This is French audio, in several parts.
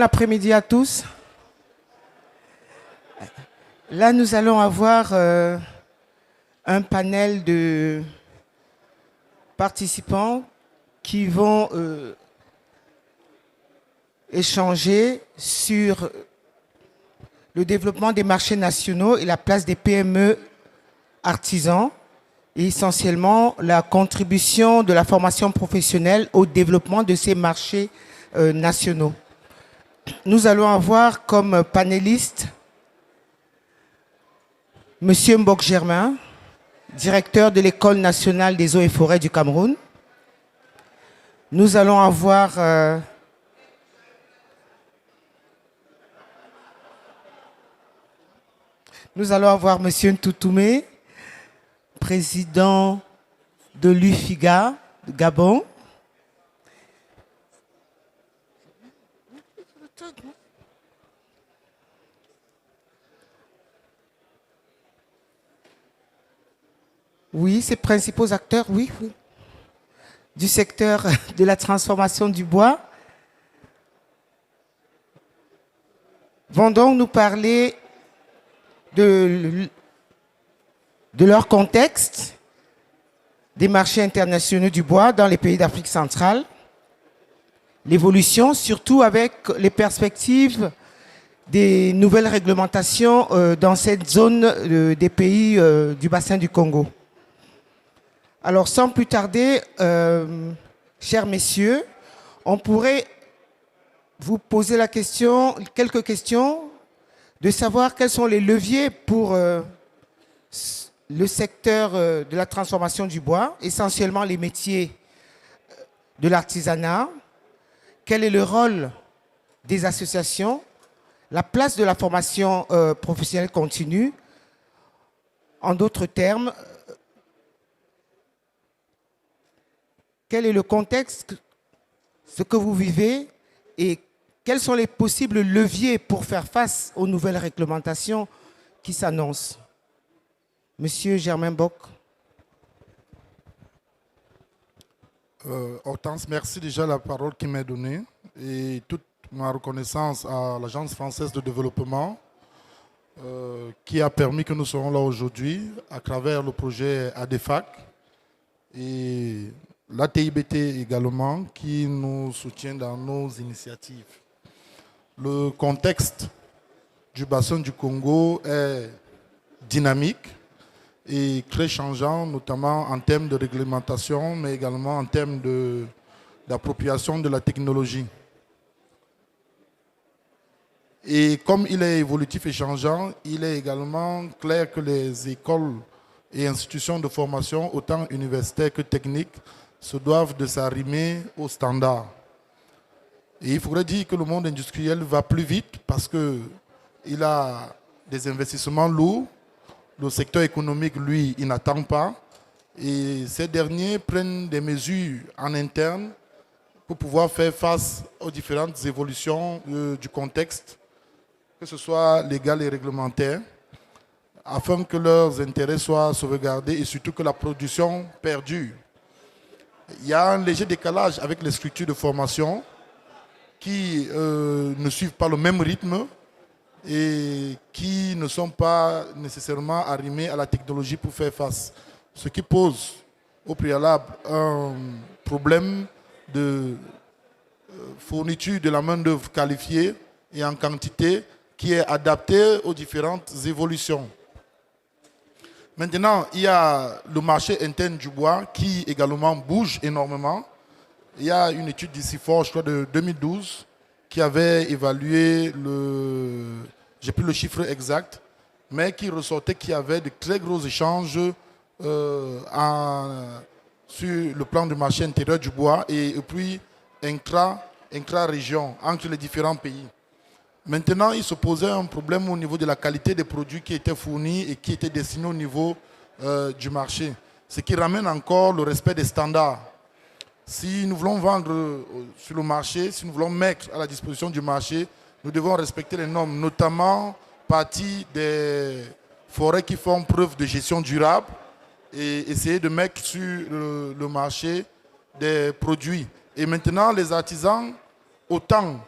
Bon après-midi à tous. Là, nous allons avoir un panel de participants qui vont échanger sur le développement des marchés nationaux et la place des PME artisans, et essentiellement la contribution de la formation professionnelle au développement de ces marchés nationaux. Nous allons avoir comme panélistes Monsieur Mbok Germain, directeur de l'École nationale des eaux et forêts du Cameroun. Nous allons avoir Monsieur Ntoutoumé, président de l'UFIGA de Gabon. Oui, ces principaux acteurs, oui, du secteur de la transformation du bois vont donc nous parler de leur contexte des marchés internationaux du bois dans les pays d'Afrique centrale, l'évolution, surtout avec les perspectives des nouvelles réglementations dans cette zone des pays du bassin du Congo. Alors, sans plus tarder, chers messieurs, on pourrait vous poser la question, quelques questions, de savoir quels sont les leviers pour le secteur de la transformation du bois, essentiellement les métiers de l'artisanat. Quel est le rôle des associations, la place de la formation professionnelle continue. En d'autres termes, quel est le contexte, ce que vous vivez et quels sont les possibles leviers pour faire face aux nouvelles réglementations qui s'annoncent. Monsieur Germain Mbok. Hortense, merci déjà la parole qui m'est donnée et toute ma reconnaissance à l'Agence française de développement qui a permis que nous soyons là aujourd'hui à travers le projet ADEFAC et l'ATIBT également qui nous soutient dans nos initiatives. Le contexte du bassin du Congo est dynamique et très changeant, notamment en termes de réglementation, mais également en termes d'appropriation de la technologie. Et comme il est évolutif et changeant, il est également clair que les écoles et institutions de formation, autant universitaires que techniques, se doivent de s'arrimer aux standards. Et il faudrait dire que le monde industriel va plus vite parce qu'il a des investissements lourds. Le secteur économique, lui, il n'attend pas. Et ces derniers prennent des mesures en interne pour pouvoir faire face aux différentes évolutions du contexte, que ce soit légal et réglementaire, afin que leurs intérêts soient sauvegardés et surtout que la production perdure. Il y a un léger décalage avec les structures de formation qui ne suivent pas le même rythme et qui ne sont pas nécessairement arrimés à la technologie pour faire face. Ce qui pose au préalable un problème de fourniture de la main-d'œuvre qualifiée et en quantité qui est adaptée aux différentes évolutions. Maintenant, il y a le marché interne du bois qui également bouge énormément. Il y a une étude d'ICIFOR, je crois, de 2012, qui avait évalué j'ai plus le chiffre exact, mais qui ressortait qu'il y avait de très gros échanges sur le plan du marché intérieur du bois et puis intra-région, entre les différents pays. Maintenant, il se posait un problème au niveau de la qualité des produits qui étaient fournis et qui étaient destinés au niveau du marché. Ce qui ramène encore le respect des standards. Si nous voulons vendre sur le marché, si nous voulons mettre à la disposition du marché, nous devons respecter les normes, notamment partie des forêts qui font preuve de gestion durable et essayer de mettre sur le marché des produits. Et maintenant, les artisans, autant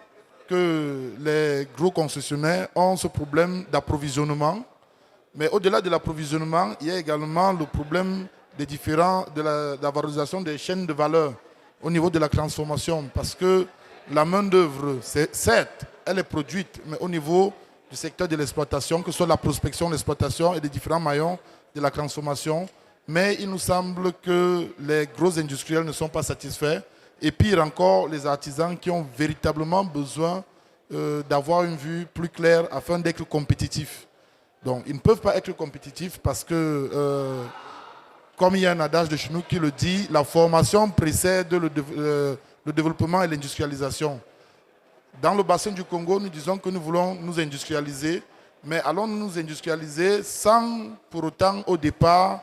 que les gros concessionnaires ont ce problème d'approvisionnement. Mais au-delà de l'approvisionnement, il y a également le problème de la valorisation des chaînes de valeur au niveau de la transformation. Parce que la main-d'œuvre, certes, elle est produite, mais au niveau du secteur de l'exploitation, que ce soit la prospection, l'exploitation et des différents maillons de la transformation. Mais il nous semble que les gros industriels ne sont pas satisfaits. Et pire encore, les artisans qui ont véritablement besoin d'avoir une vue plus claire afin d'être compétitifs. Donc, ils ne peuvent pas être compétitifs parce que, comme il y a un adage de chez nous qui le dit, la formation précède le développement et l'industrialisation. Dans le bassin du Congo, nous disons que nous voulons nous industrialiser, mais allons-nous nous industrialiser sans pour autant au départ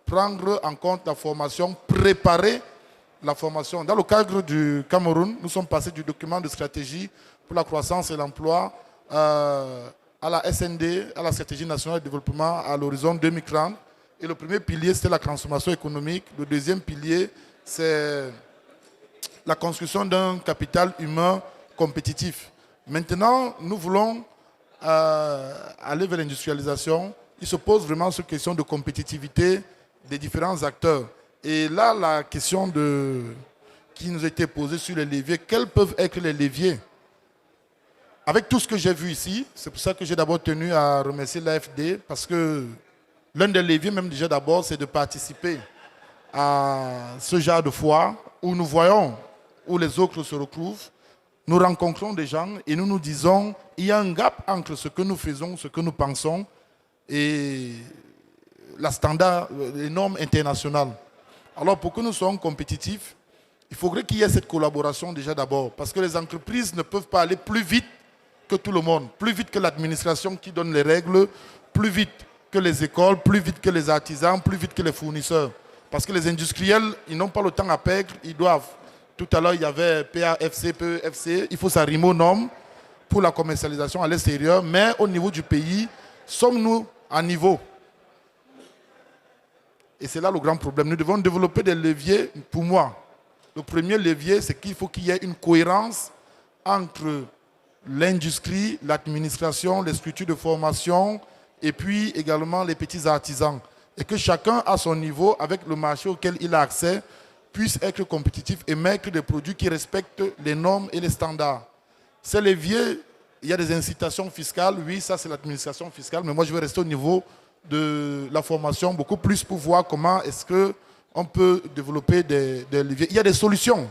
prendre en compte la formation, préparer la formation. Dans le cadre du Cameroun, nous sommes passés du document de stratégie pour la croissance et l'emploi à la SND, à la stratégie nationale de développement à l'horizon 2030. Et le premier pilier, c'était la transformation économique. Le deuxième pilier, c'est la construction d'un capital humain compétitif. Maintenant, nous voulons aller vers l'industrialisation. Il se pose vraiment cette question de compétitivité des différents acteurs. Et là, la question qui nous a été posée sur les leviers, quels peuvent être les leviers? Avec tout ce que j'ai vu ici, c'est pour ça que j'ai d'abord tenu à remercier l'AFD, parce que l'un des leviers, même déjà d'abord, c'est de participer à ce genre de foire où nous voyons où les autres se retrouvent. Nous rencontrons des gens et nous nous disons il y a un gap entre ce que nous faisons, ce que nous pensons et les normes internationales. Alors pour que nous soyons compétitifs, il faudrait qu'il y ait cette collaboration déjà d'abord, parce que les entreprises ne peuvent pas aller plus vite que tout le monde, plus vite que l'administration qui donne les règles, plus vite que les écoles, plus vite que les artisans, plus vite que les fournisseurs. Parce que les industriels, ils n'ont pas le temps à perdre, ils doivent. Tout à l'heure, il y avait PAFC, PEFC, il faut s'arrimer aux normes pour la commercialisation à l'extérieur, mais au niveau du pays, sommes-nous à niveau? Et c'est là le grand problème. Nous devons développer des leviers, pour moi. Le premier levier, c'est qu'il faut qu'il y ait une cohérence entre l'industrie, l'administration, les structures de formation et puis également les petits artisans. Et que chacun à son niveau, avec le marché auquel il a accès, puisse être compétitif et mettre des produits qui respectent les normes et les standards. Ces leviers, il y a des incitations fiscales, oui, ça c'est l'administration fiscale, mais moi je vais rester au niveau de la formation beaucoup plus pour voir comment est-ce qu'on peut développer des leviers. Il y a des solutions.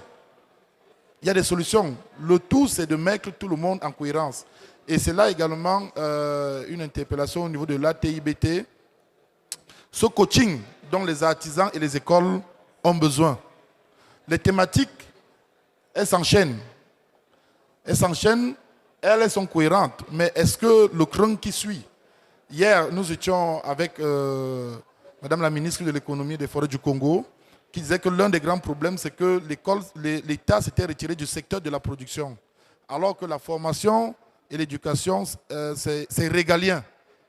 Il y a des solutions. Le tout, c'est de mettre tout le monde en cohérence. Et c'est là également une interpellation au niveau de l'ATIBT. Ce coaching dont les artisans et les écoles ont besoin. Les thématiques, elles s'enchaînent. Elles sont cohérentes. Mais est-ce que le cran qui suit? Hier, nous étions avec Madame la ministre de l'économie et des forêts du Congo, qui disait que l'un des grands problèmes, c'est que l'État s'était retiré du secteur de la production. Alors que la formation et l'éducation, c'est régalien.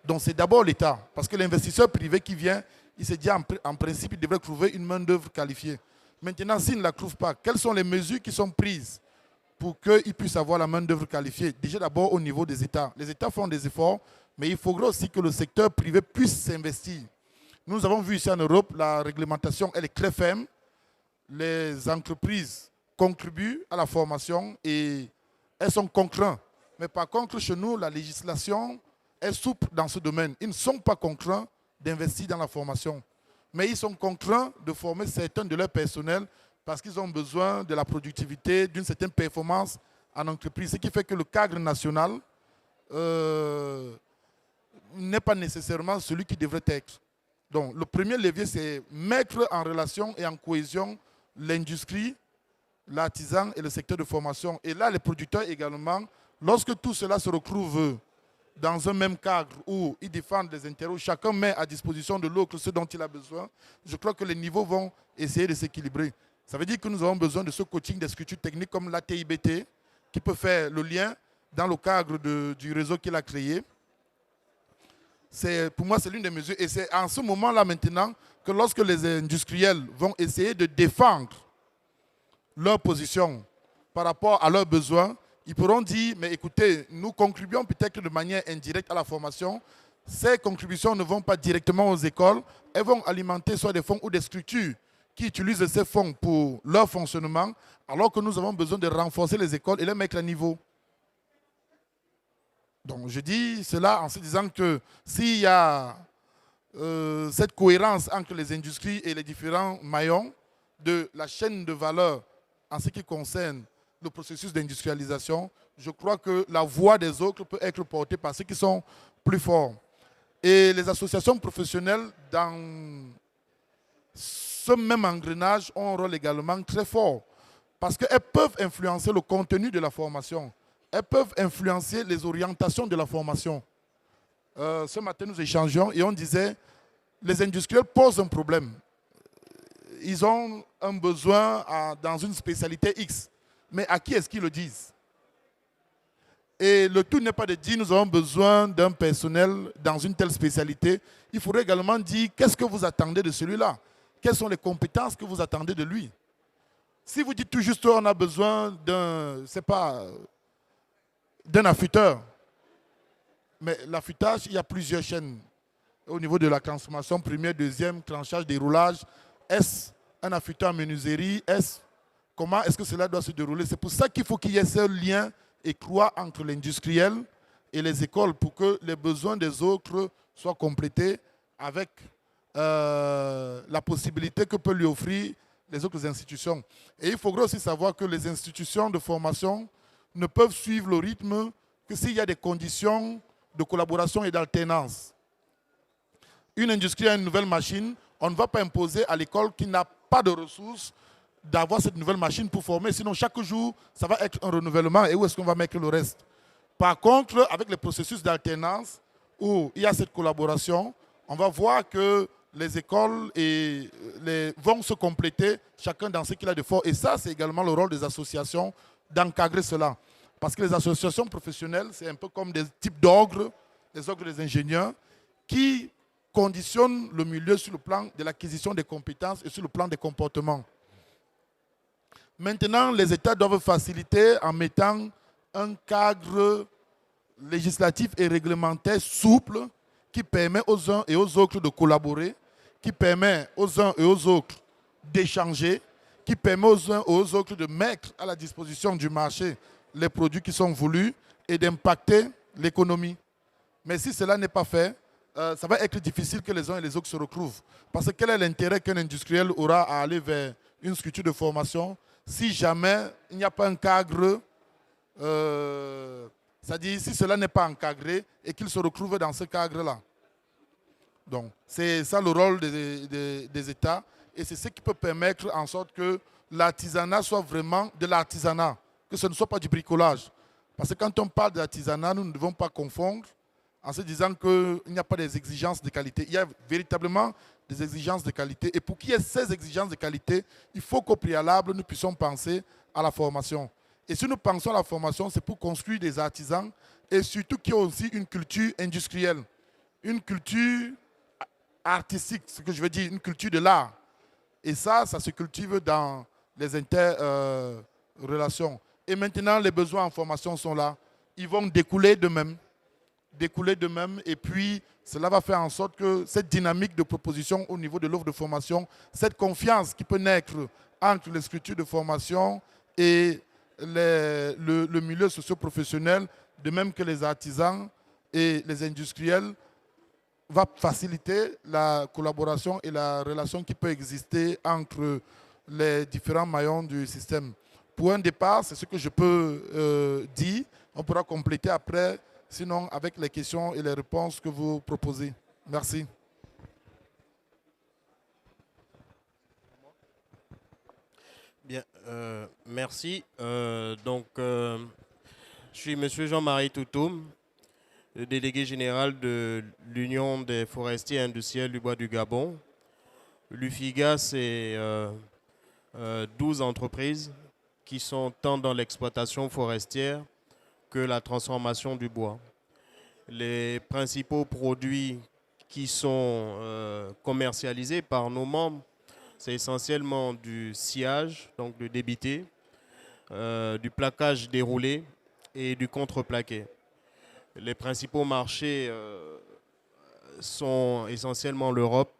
Donc c'est d'abord l'État. Parce que l'investisseur privé qui vient, il s'est dit en principe, il devrait trouver une main-d'œuvre qualifiée. Maintenant, s'il ne la trouve pas, quelles sont les mesures qui sont prises pour qu'il puisse avoir la main-d'œuvre qualifiée? Déjà d'abord au niveau des États. Les États font des efforts, mais il faudra aussi que le secteur privé puisse s'investir. Nous avons vu ici en Europe, la réglementation, elle est très ferme. Les entreprises contribuent à la formation et elles sont contraintes. Mais par contre, chez nous, la législation est souple dans ce domaine. Ils ne sont pas contraints d'investir dans la formation. Mais ils sont contraints de former certains de leur personnel parce qu'ils ont besoin de la productivité, d'une certaine performance en entreprise. Ce qui fait que le cadre national n'est pas nécessairement celui qui devrait être. Donc, le premier levier, c'est mettre en relation et en cohésion l'industrie, l'artisan et le secteur de formation. Et là, les producteurs également, lorsque tout cela se retrouve dans un même cadre où ils défendent les intérêts, où chacun met à disposition de l'autre ce dont il a besoin, je crois que les niveaux vont essayer de s'équilibrer. Ça veut dire que nous avons besoin de ce coaching des structures techniques comme l'ATIBT, qui peut faire le lien dans le cadre du réseau qu'il a créé. Pour moi, c'est l'une des mesures. Et c'est en ce moment-là maintenant que lorsque les industriels vont essayer de défendre leur position par rapport à leurs besoins, Ils pourront dire, mais écoutez, nous contribuons peut-être de manière indirecte à la formation. Ces contributions ne vont pas directement aux écoles. Elles vont alimenter soit des fonds ou des structures qui utilisent ces fonds pour leur fonctionnement, alors que nous avons besoin de renforcer les écoles et les mettre à niveau. Donc je dis cela en se disant que s'il y a cette cohérence entre les industries et les différents maillons de la chaîne de valeur en ce qui concerne le processus d'industrialisation, je crois que la voix des autres peut être portée par ceux qui sont plus forts. Et les associations professionnelles, dans ce même engrenage, ont un rôle également très fort parce qu'elles peuvent influencer le contenu de la formation. Elles peuvent influencer les orientations de la formation. Ce matin, nous échangeons et on disait les industriels posent un problème. Ils ont un besoin dans une spécialité X. Mais à qui est-ce qu'ils le disent? Et le tout n'est pas de dire nous avons besoin d'un personnel dans une telle spécialité. Il faudrait également dire qu'est-ce que vous attendez de celui-là? Quelles sont les compétences que vous attendez de lui? Si vous dites tout juste on a besoin d'un, c'est pas, d'un affûteur, mais l'affûtage, il y a plusieurs chaînes au niveau de la transformation, première, deuxième, tranchage, déroulage. Est-ce un affûteur en menuiserie? Comment est-ce que cela doit se dérouler? C'est pour ça qu'il faut qu'il y ait ce lien étroit entre l'industriel et les écoles pour que les besoins des autres soient complétés avec la possibilité que peut lui offrir les autres institutions. Et il faudra aussi savoir que les institutions de formation ne peuvent suivre le rythme que s'il y a des conditions de collaboration et d'alternance. Une industrie a une nouvelle machine, on ne va pas imposer à l'école qui n'a pas de ressources d'avoir cette nouvelle machine pour former. Sinon, chaque jour, ça va être un renouvellement. Et où est-ce qu'on va mettre le reste? Par contre, avec les processus d'alternance, où il y a cette collaboration, on va voir que les écoles vont se compléter, chacun dans ce qu'il a de fort. Et ça, c'est également le rôle des associations d'encadrer cela. Parce que les associations professionnelles, c'est un peu comme des types d'ordres, les ordres des ingénieurs, qui conditionnent le milieu sur le plan de l'acquisition des compétences et sur le plan des comportements. Maintenant, les États doivent faciliter en mettant un cadre législatif et réglementaire souple qui permet aux uns et aux autres de collaborer, qui permet aux uns et aux autres d'échanger, qui permet aux uns et aux autres de mettre à la disposition du marché les produits qui sont voulus et d'impacter l'économie. Mais si cela n'est pas fait, ça va être difficile que les uns et les autres se retrouvent. Parce que quel est l'intérêt qu'un industriel aura à aller vers une structure de formation si jamais il n'y a pas un cadre, c'est-à-dire si cela n'est pas encadré et qu'il se retrouve dans ce cadre-là. Donc, c'est ça le rôle des États et c'est ce qui peut permettre en sorte que l'artisanat soit vraiment de l'artisanat, que ce ne soit pas du bricolage. Parce que quand on parle d'artisanat, nous ne devons pas confondre en se disant qu'il n'y a pas des exigences de qualité. Il y a véritablement des exigences de qualité. Et pour qu'il y ait ces exigences de qualité, il faut qu'au préalable, nous puissions penser à la formation. Et si nous pensons à la formation, c'est pour construire des artisans et surtout qui ont aussi une culture industrielle, une culture artistique, ce que je veux dire, une culture de l'art. Et ça se cultive dans les interrelations. Et maintenant, les besoins en formation sont là. Ils vont découler d'eux-mêmes. Et puis cela va faire en sorte que cette dynamique de proposition au niveau de l'offre de formation, cette confiance qui peut naître entre les structures de formation et le milieu socio-professionnel, de même que les artisans et les industriels, va faciliter la collaboration et la relation qui peut exister entre les différents maillons du système. Pour un départ, c'est ce que je peux dire. On pourra compléter après, sinon avec les questions et les réponses que vous proposez. Merci. Bien, merci. Je suis M. Jean-Marie Toutoum, le délégué général de l'Union des forestiers industriels du Bois du Gabon. L'UFIGA, c'est 12 entreprises qui sont tant dans l'exploitation forestière que la transformation du bois. Les principaux produits qui sont commercialisés par nos membres, c'est essentiellement du sciage, donc le débité, du plaquage déroulé, et du contreplaqué. Les principaux marchés sont essentiellement l'Europe,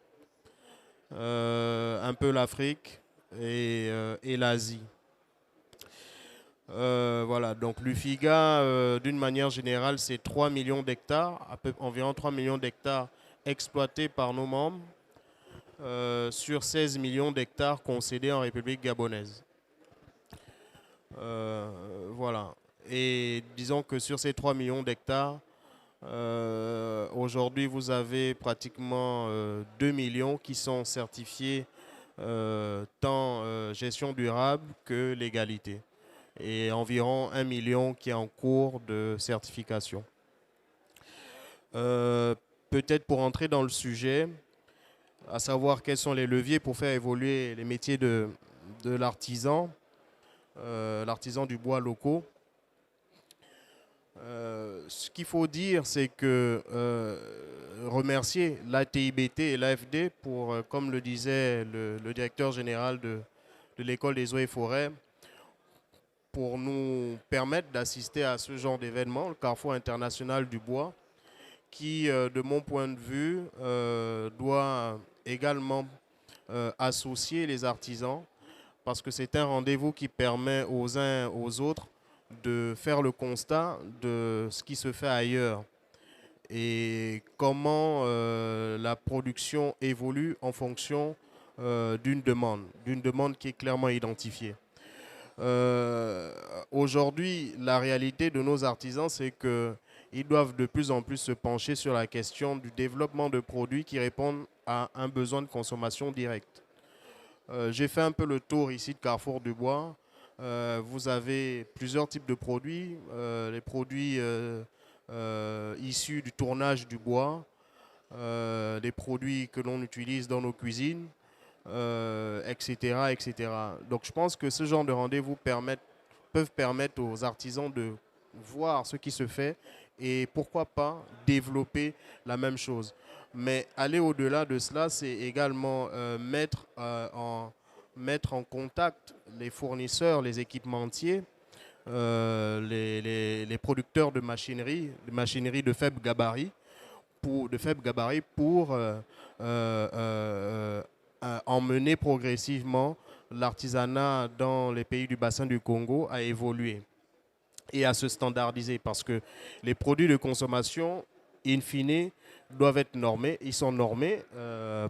un peu l'Afrique et l'Asie. Voilà, donc l'UFIGA, d'une manière générale, c'est 3 millions d'hectares, environ 3 millions d'hectares exploités par nos membres, sur 16 millions d'hectares concédés en République gabonaise. Voilà. Et disons que sur ces 3 millions d'hectares, aujourd'hui, vous avez pratiquement 2 millions qui sont certifiés tant gestion durable que légalité. Et environ 1 million qui est en cours de certification. Peut-être pour entrer dans le sujet, à savoir quels sont les leviers pour faire évoluer les métiers de l'artisan, l'artisan du bois locaux. Ce qu'il faut dire, c'est que remercier l'ATIBT et l'AFD pour, comme le disait le directeur général de l'école des eaux et forêts, pour nous permettre d'assister à ce genre d'événement, le Carrefour international du bois, qui, de mon point de vue, doit également associer les artisans, parce que c'est un rendez-vous qui permet aux uns aux autres de faire le constat de ce qui se fait ailleurs et comment la production évolue en fonction d'une demande qui est clairement identifiée. Aujourd'hui, la réalité de nos artisans, c'est qu'ils doivent de plus en plus se pencher sur la question du développement de produits qui répondent à un besoin de consommation directe. J'ai fait un peu le tour ici de Carrefour du Bois. Vous avez plusieurs types de produits, les produits issus du tournage du bois, les produits que l'on utilise dans nos cuisines, etc., etc. Donc je pense que ce genre de rendez-vous peuvent permettre aux artisans de voir ce qui se fait et pourquoi pas développer la même chose. Mais aller au-delà de cela, c'est également mettre en contact les fournisseurs, les équipementiers, les producteurs de machinerie de faible gabarit, pour emmener progressivement l'artisanat dans les pays du bassin du Congo à évoluer et à se standardiser, parce que les produits de consommation, in fine, doivent être normés. Ils sont normés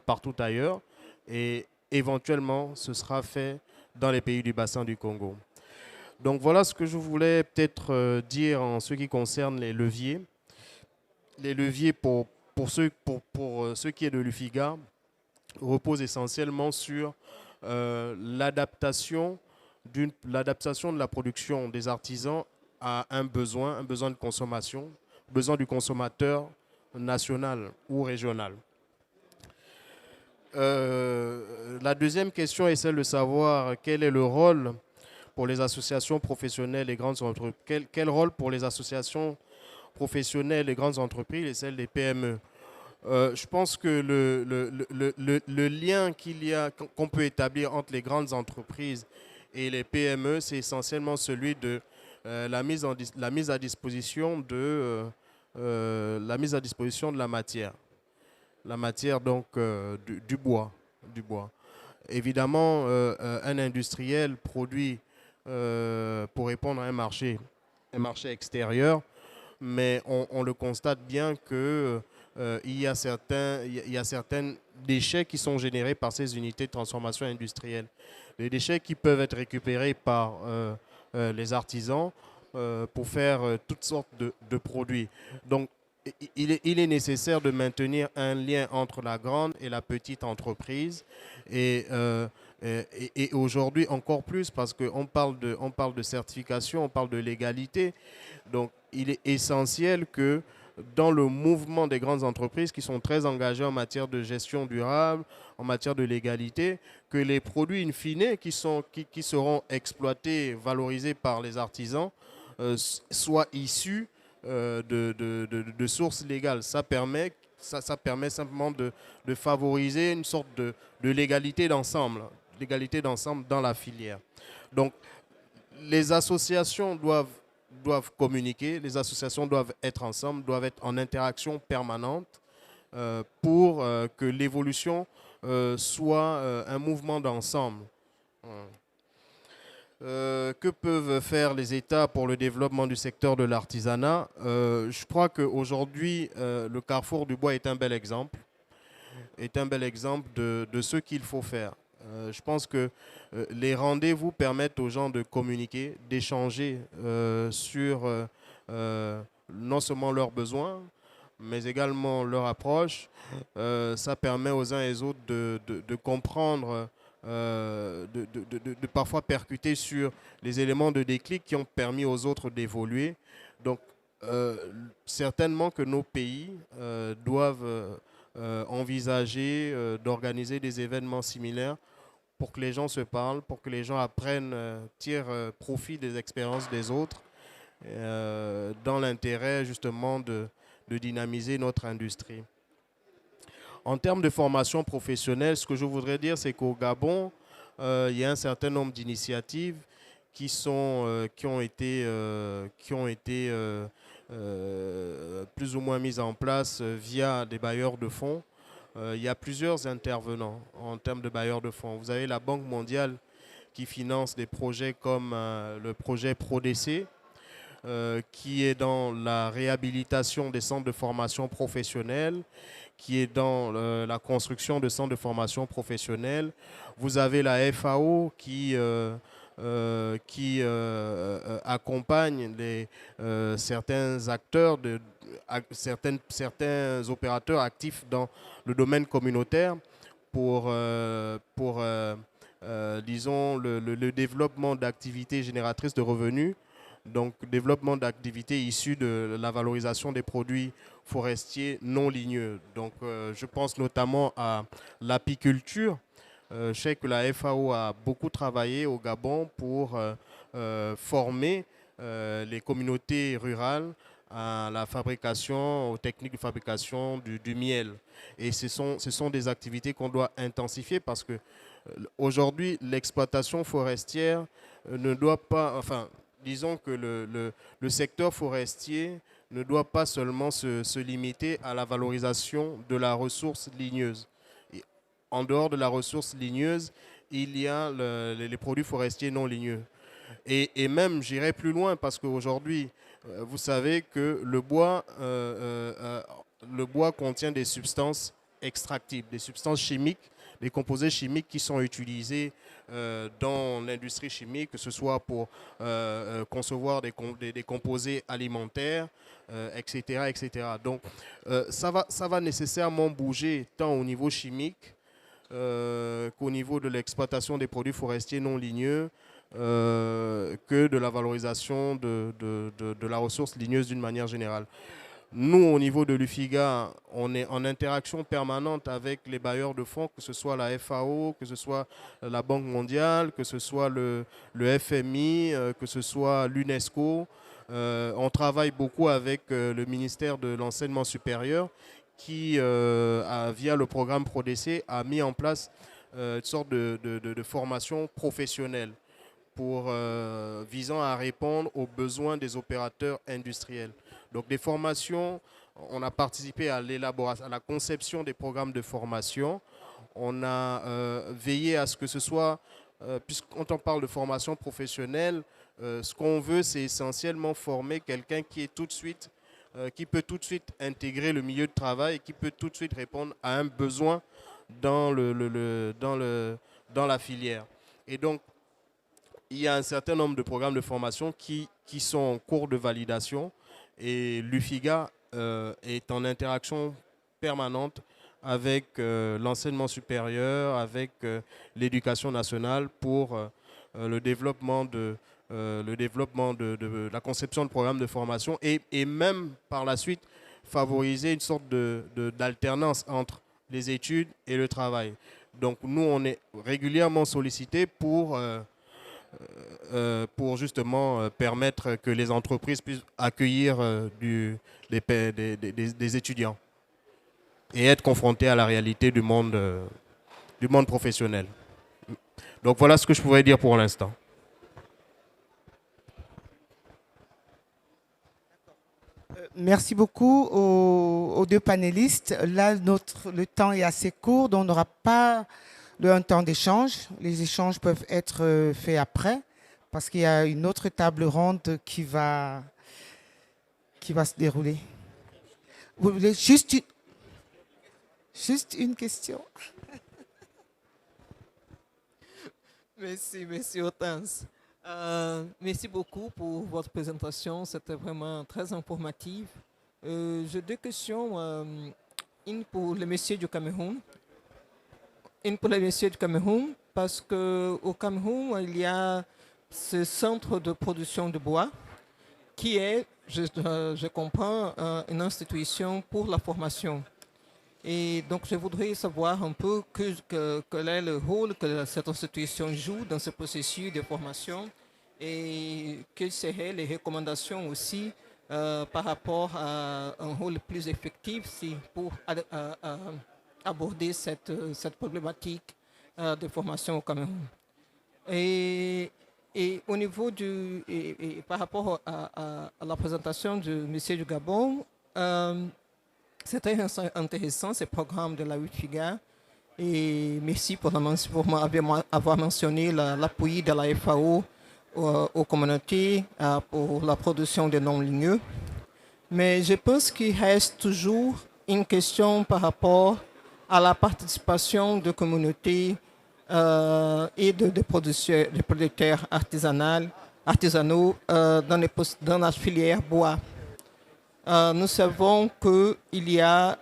partout ailleurs et éventuellement ce sera fait dans les pays du bassin du Congo. Donc voilà ce que je voulais peut-être dire en ce qui concerne les leviers. Les leviers pour ce qui est de l'UFIGA repose essentiellement sur l'adaptation de la production des artisans à un besoin de consommation, besoin du consommateur national ou régional. La deuxième question est celle de savoir quel est le rôle pour les associations professionnelles et grandes entreprises. Quel rôle pour les associations professionnelles et grandes entreprises et celles des PME? Je pense que le lien qu'on peut établir entre les grandes entreprises et les PME, c'est essentiellement celui de la mise à disposition de la matière. La matière donc du bois. Évidemment, un industriel produit pour répondre à un marché extérieur, mais on le constate bien que il y a certains déchets qui sont générés par ces unités de transformation industrielle. Les déchets qui peuvent être récupérés par les artisans pour faire toutes sortes de produits. Donc, il est nécessaire de maintenir un lien entre la grande et la petite entreprise. Et aujourd'hui, encore plus, parce qu'on parle de certification, on parle de légalité. Donc, il est essentiel que dans le mouvement des grandes entreprises qui sont très engagées en matière de gestion durable, en matière de légalité, que les produits in fine qui seront exploités, valorisés par les artisans, soient issus de sources légales. Ça permet simplement de favoriser une sorte de légalité d'ensemble dans la filière. Donc, les associations doivent doivent communiquer, les associations doivent être ensemble, doivent être en interaction permanente pour que l'évolution soit un mouvement d'ensemble. Que peuvent faire les États pour le développement du secteur de l'artisanat? Je crois qu'aujourd'hui, le Carrefour du Bois est un bel exemple. De ce qu'il faut faire. Je pense que les rendez-vous permettent aux gens de communiquer, d'échanger sur non seulement leurs besoins, mais également leur approche. Ça permet aux uns et aux autres de comprendre, de parfois percuter sur les éléments de déclic qui ont permis aux autres d'évoluer. Donc, certainement que nos pays doivent envisager d'organiser des événements similaires pour que les gens se parlent, pour que les gens apprennent, tirent profit des expériences des autres, dans l'intérêt justement de dynamiser notre industrie. En termes de formation professionnelle, ce que je voudrais dire, c'est qu'au Gabon, il y a un certain nombre d'initiatives qui ont été plus ou moins mises en place via des bailleurs de fonds. Il y a plusieurs intervenants en termes de bailleurs de fonds. Vous avez la Banque mondiale qui finance des projets comme le projet ProDC, qui est dans la réhabilitation des centres de formation professionnelle, qui est dans la construction de centres de formation professionnelle. Vous avez la FAO qui accompagne certains acteurs, certains opérateurs actifs dans le domaine communautaire pour disons, le développement d'activités génératrices de revenus, donc développement d'activités issues de la valorisation des produits forestiers non ligneux. Donc je pense notamment à l'apiculture. Je sais que la FAO a beaucoup travaillé au Gabon pour former les communautés rurales à la fabrication, aux techniques de fabrication du miel. Et ce sont des activités qu'on doit intensifier parce que aujourd'hui, l'exploitation forestière ne doit pas, enfin, disons que le secteur forestier ne doit pas seulement se limiter à la valorisation de la ressource ligneuse. En dehors de la ressource ligneuse, il y a les produits forestiers non ligneux. Et même, j'irai plus loin parce qu'aujourd'hui, vous savez que le bois contient des substances extractibles, des substances chimiques, des composés chimiques qui sont utilisés dans l'industrie chimique, que ce soit pour concevoir des composés alimentaires, etc., etc. Donc, ça va nécessairement bouger tant au niveau chimique qu'au niveau de l'exploitation des produits forestiers non ligneux, que de la valorisation de la ressource ligneuse d'une manière générale. Nous, au niveau de l'UFIGA, on est en interaction permanente avec les bailleurs de fonds, que ce soit la FAO, que ce soit la Banque mondiale, que ce soit le FMI, que ce soit l'UNESCO. On travaille beaucoup avec le ministère de l'Enseignement supérieur qui, via le programme ProDC, a mis en place une sorte de formation professionnelle visant à répondre aux besoins des opérateurs industriels. Donc des formations, on a participé à l'élaboration, à la conception des programmes de formation. On a veillé à ce que ce soit, puisqu'on parle de formation professionnelle, ce qu'on veut, c'est essentiellement former quelqu'un qui peut tout de suite intégrer le milieu de travail et qui peut tout de suite répondre à un besoin dans la filière. Et donc, il y a un certain nombre de programmes de formation qui sont en cours de validation et l'UFIGA est en interaction permanente avec l'enseignement supérieur, avec l'éducation nationale pour le développement de la conception de programmes de formation et même par la suite favoriser une sorte d'alternance entre les études et le travail. Donc nous, on est régulièrement sollicités pour justement permettre que les entreprises puissent accueillir des étudiants et être confrontés à la réalité du monde professionnel. Donc voilà ce que je pourrais dire pour l'instant. Merci beaucoup aux deux panélistes. Là, le temps est assez court, donc on n'aura pas un temps d'échange. Les échanges peuvent être faits après, parce qu'il y a une autre table ronde qui va se dérouler. Vous voulez juste une question? Merci Hortense. Merci beaucoup pour votre présentation, c'était vraiment très informative. J'ai deux questions, une pour le monsieur du Cameroun. Parce qu'au Cameroun, il y a ce centre de production de bois qui est, je comprends, une institution pour la formation. Et donc, je voudrais savoir un peu quel est le rôle que cette institution joue dans ce processus de formation et quelles seraient les recommandations aussi par rapport à un rôle plus effectif pour aborder cette problématique de formation au Cameroun. Et au niveau par rapport à la présentation du monsieur du Gabon, c'était intéressant ce programme de la UFIGA et merci pour avoir mentionné l'appui de la FAO aux communautés pour la production de non-ligneux. Mais je pense qu'il reste toujours une question par rapport à la participation de communautés et de producteurs artisanaux dans la filière bois. Nous savons qu'il y a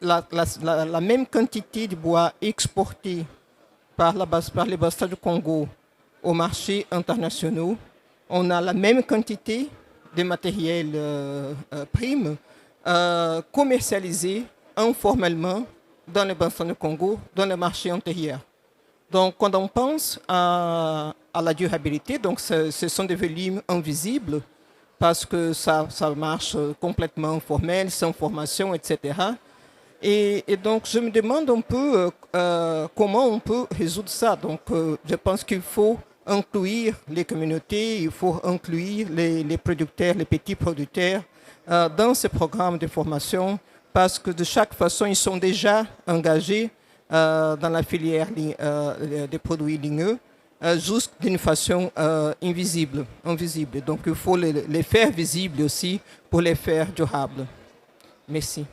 la même quantité de bois exporté par les bassins du Congo au marché international. On a la même quantité de matériel prime commercialisé informellement dans les bassins du Congo, dans le marché intérieur. Donc, quand on pense à la durabilité, donc ce sont des volumes invisibles, parce que ça marche complètement informel, sans formation, etc. Et donc, je me demande un peu comment on peut résoudre ça. Donc, je pense qu'il faut inclure les communautés, il faut inclure les producteurs, les petits producteurs dans ce programme de formation, parce que de chaque façon, ils sont déjà engagés dans la filière des produits ligneux, juste d'une façon invisible. Donc, il faut les faire visibles aussi pour les faire durables. Merci.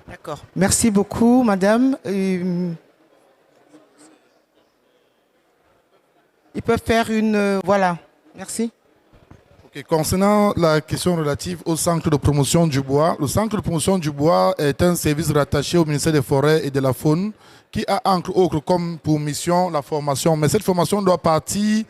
D'accord. Merci beaucoup, madame. Ils peuvent faire une... voilà. Merci. Okay. Concernant la question relative au centre de promotion du bois, le centre de promotion du bois est un service rattaché au ministère des Forêts et de la Faune qui a entre autres comme pour mission la formation. Mais cette formation doit partir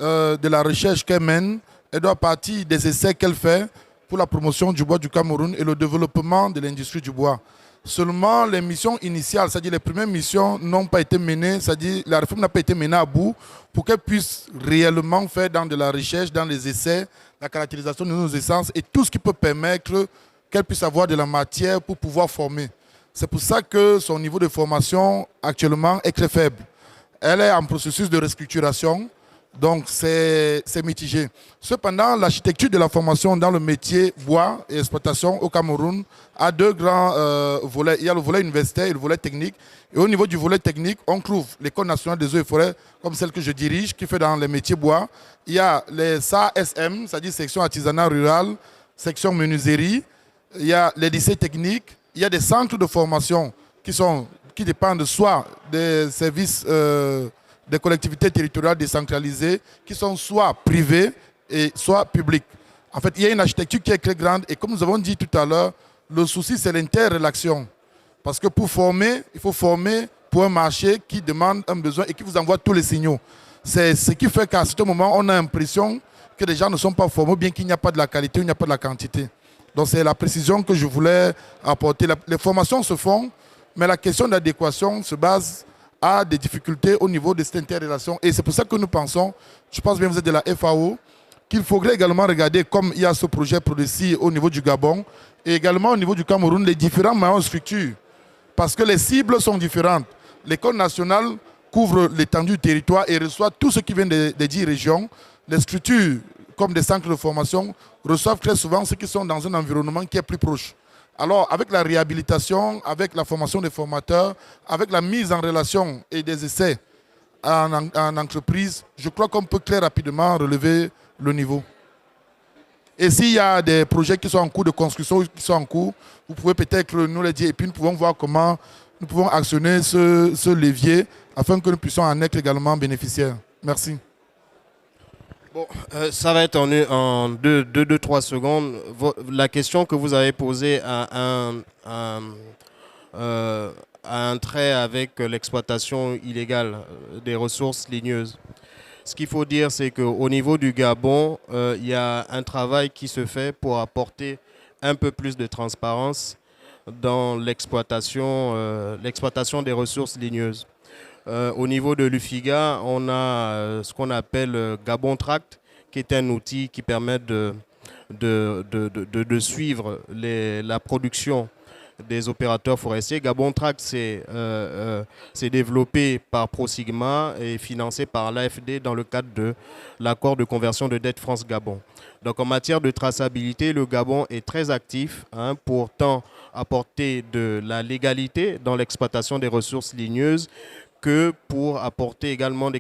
de la recherche qu'elle mène, elle doit partir des essais qu'elle fait pour la promotion du bois du Cameroun et le développement de l'industrie du bois. Seulement les missions initiales, c'est-à-dire les premières missions n'ont pas été menées, c'est-à-dire la réforme n'a pas été menée à bout pour qu'elle puisse réellement faire dans de la recherche, dans les essais, la caractérisation de nos essences et tout ce qui peut permettre qu'elle puisse avoir de la matière pour pouvoir former. C'est pour ça que son niveau de formation actuellement est très faible. Elle est en processus de restructuration, donc c'est mitigé. Cependant, l'architecture de la formation dans le métier bois et exploitation au Cameroun a deux grands volets. Il y a le volet universitaire et le volet technique. Et au niveau du volet technique, on trouve l'École nationale des eaux et forêts, comme celle que je dirige, qui fait dans les métiers bois. Il y a les SASM, c'est-à-dire section artisanat rural, section menuiserie. Il y a les lycées techniques. Il y a des centres de formation qui dépendent soit des services des collectivités territoriales décentralisées, qui sont soit privées et soit publiques. En fait, il y a une architecture qui est très grande et comme nous avons dit tout à l'heure, le souci c'est l'interrelation. Parce que pour former, il faut former pour un marché qui demande un besoin et qui vous envoie tous les signaux. C'est ce qui fait qu'à ce moment, on a l'impression que les gens ne sont pas formés, bien qu'il n'y a pas de la qualité ou il n'y a pas de la quantité. Donc c'est la précision que je voulais apporter. Les formations se font, mais la question d'adéquation se base à des difficultés au niveau de cette interrelation. Et c'est pour ça que nous pensons, je pense bien que vous êtes de la FAO, qu'il faudrait également regarder, comme il y a ce projet Prodeci au niveau du Gabon, et également au niveau du Cameroun, les différents maillons de structure. Parce que les cibles sont différentes. L'école nationale couvre l'étendue du territoire et reçoit tout ce qui vient des 10 régions. Les structures comme des centres de formation, reçoivent très souvent ceux qui sont dans un environnement qui est plus proche. Alors, avec la réhabilitation, avec la formation des formateurs, avec la mise en relation et des essais en entreprise, je crois qu'on peut très rapidement relever le niveau. Et s'il y a des projets qui sont en cours de construction, qui sont en cours, vous pouvez peut-être nous les dire et puis nous pouvons voir comment nous pouvons actionner ce levier afin que nous puissions en être également bénéficiaires. Merci. Bon, ça va être en 2-3 secondes. La question que vous avez posée a un trait avec l'exploitation illégale des ressources ligneuses. Ce qu'il faut dire, c'est qu'au niveau du Gabon, il y a un travail qui se fait pour apporter un peu plus de transparence dans l'exploitation des ressources ligneuses. Au niveau de l'UFIGA, on a ce qu'on appelle Gabon Tract, qui est un outil qui permet de suivre la production des opérateurs forestiers. Gabon Tract, c'est développé par Prosigma et financé par l'AFD dans le cadre de l'accord de conversion de dette France-Gabon. Donc en matière de traçabilité, le Gabon est très actif pour tant apporter de la légalité dans l'exploitation des ressources ligneuses que pour apporter également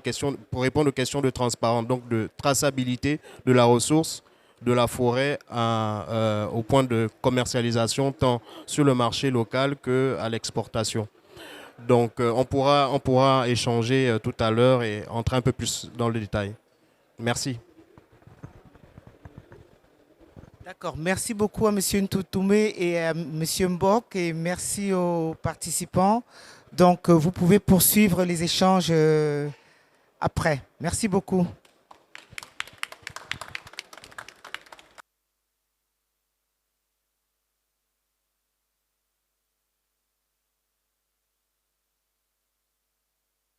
pour répondre aux questions de transparence, donc de traçabilité de la ressource de la forêt au point de commercialisation tant sur le marché local qu'à l'exportation. Donc on pourra échanger tout à l'heure et entrer un peu plus dans le détail. Merci. D'accord, merci beaucoup à M. Ntoutoumé et à M. Mbok et merci aux participants. Donc vous pouvez poursuivre les échanges après. Merci beaucoup.